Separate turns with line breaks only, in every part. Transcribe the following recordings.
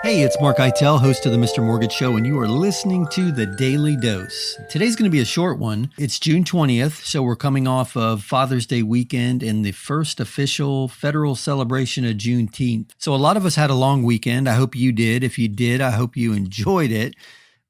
Hey, it's Mark Eitel, host of the Mr. Mortgage Show, and you are listening to The Daily Dose. Today's going to be a short one. It's June 20th, so we're coming off of Father's Day weekend and the first official federal celebration of Juneteenth. So a lot of us had a long weekend. I hope you did. If you did, I hope you enjoyed it.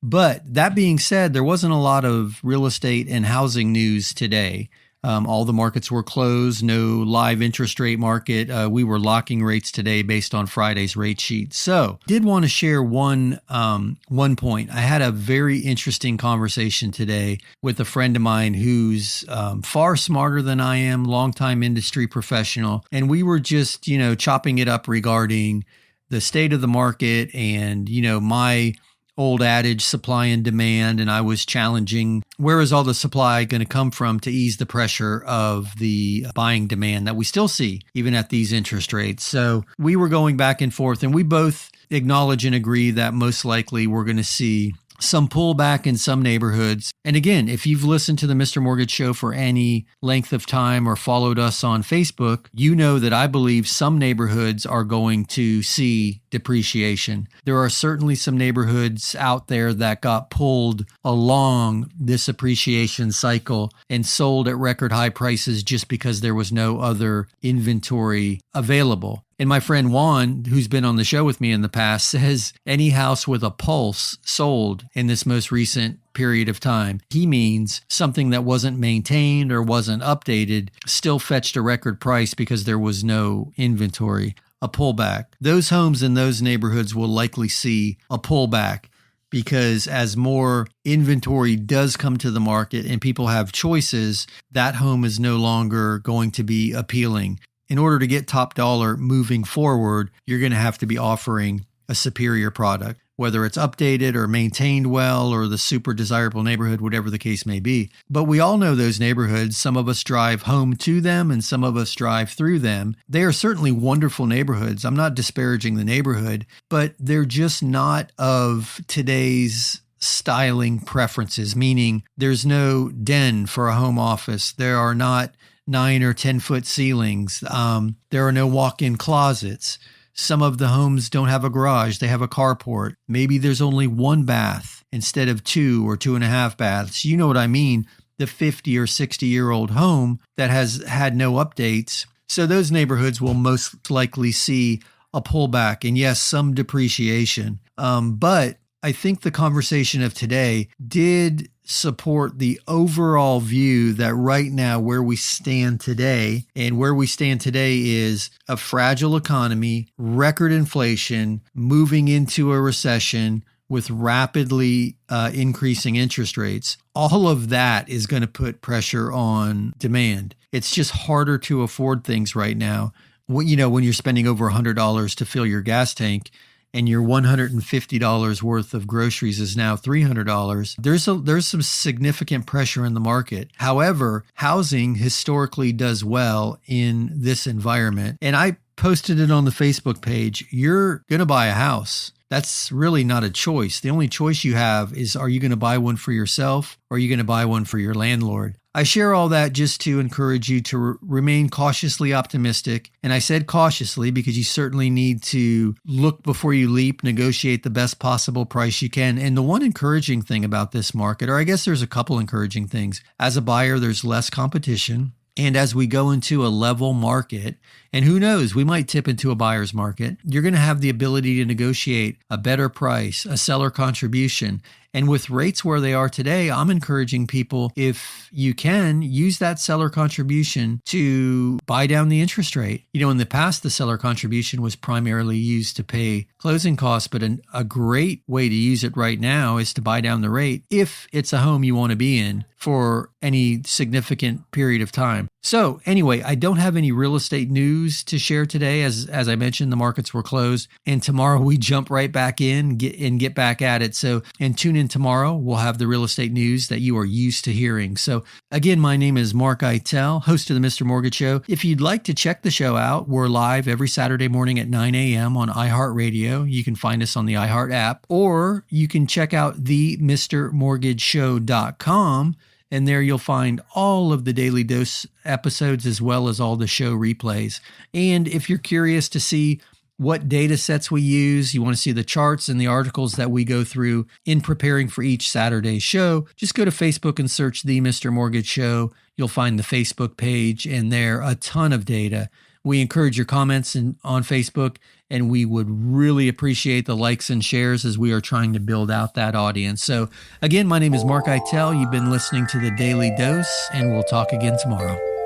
But that being said, there wasn't a lot of real estate and housing news today. All the markets were closed, no live interest rate market. We were locking rates today based on Friday's rate sheet. So did want to share one point. I had a very interesting conversation today with a friend of mine who's far smarter than I am, longtime industry professional. And we were just, chopping it up regarding the state of the market and, my old adage, supply and demand. And I was challenging, where is all the supply going to come from to ease the pressure of the buying demand that we still see even at these interest rates? So we were going back and forth, and we both acknowledge and agree that most likely we're going to see some pullback in some neighborhoods. And again, if you've listened to the Mr. Mortgage Show for any length of time or followed us on Facebook, you know that I believe some neighborhoods are going to see depreciation. There are certainly some neighborhoods out there that got pulled along this appreciation cycle and sold at record high prices just because there was no other inventory available. And my friend Juan, who's been on the show with me in the past, says any house with a pulse sold in this most recent period of time. He means something that wasn't maintained or wasn't updated still fetched a record price because there was no inventory, a pullback. Those homes in those neighborhoods will likely see a pullback because as more inventory does come to the market and people have choices, that home is no longer going to be appealing. In order to get top dollar moving forward, you're going to have to be offering a superior product, whether it's updated or maintained well or the super desirable neighborhood, whatever the case may be. But we all know those neighborhoods. Some of us drive home to them and some of us drive through them. They are certainly wonderful neighborhoods. I'm not disparaging the neighborhood, but they're just not of today's styling preferences, meaning there's no den for a home office. There are not 9 or 10 foot ceilings. There are no walk-in closets. Some of the homes don't have a garage. They have a carport. Maybe there's only one bath instead of 2 or 2.5 baths. You know what I mean? The 50 or 60-year-old home that has had no updates. So those neighborhoods will most likely see a pullback and yes, some depreciation. But I think the conversation of today did support the overall view that right now where we stand today is a fragile economy, record inflation, moving into a recession with rapidly increasing interest rates. All of that is going to put pressure on demand. It's just harder to afford things right now. When you're spending over $100 to fill your gas tank, and your $150 worth of groceries is now $300, there's some significant pressure in the market. However, housing historically does well in this environment. And I posted it on the Facebook page. You're going to buy a house. That's really not a choice. The only choice you have is, are you going to buy one for yourself or are you going to buy one for your landlord? I share all that just to encourage you to remain cautiously optimistic. And I said cautiously because you certainly need to look before you leap, negotiate the best possible price you can. And the one encouraging thing about this market, or I guess there's a couple encouraging things. As a buyer, there's less competition. And as we go into a level market, and who knows, we might tip into a buyer's market, you're going to have the ability to negotiate a better price, a seller contribution. And with rates where they are today, I'm encouraging people, if you can, use that seller contribution to buy down the interest rate. In the past, the seller contribution was primarily used to pay closing costs, but a great way to use it right now is to buy down the rate if it's a home you want to be in for any significant period of time. So anyway, I don't have any real estate news to share today. As I mentioned, the markets were closed, and tomorrow we jump right back in, get back at it. So, and tune in tomorrow. We'll have the real estate news that you are used to hearing. So again, my name is Mark Eitel, host of the Mr. Mortgage Show. If you'd like to check the show out, we're live every Saturday morning at 9 a.m. on iHeartRadio. You can find us on the iHeart app, or you can check out themrmortgageshow.com. And there you'll find all of the Daily Dose episodes as well as all the show replays. And if you're curious to see what data sets we use, you want to see the charts and the articles that we go through in preparing for each Saturday show, just go to Facebook and search The Mr. Mortgage Show. You'll find the Facebook page, and there a ton of data. We encourage your comments on Facebook, and we would really appreciate the likes and shares as we are trying to build out that audience. So again, my name is Mark Eitel. You've been listening to The Daily Dose, and we'll talk again tomorrow.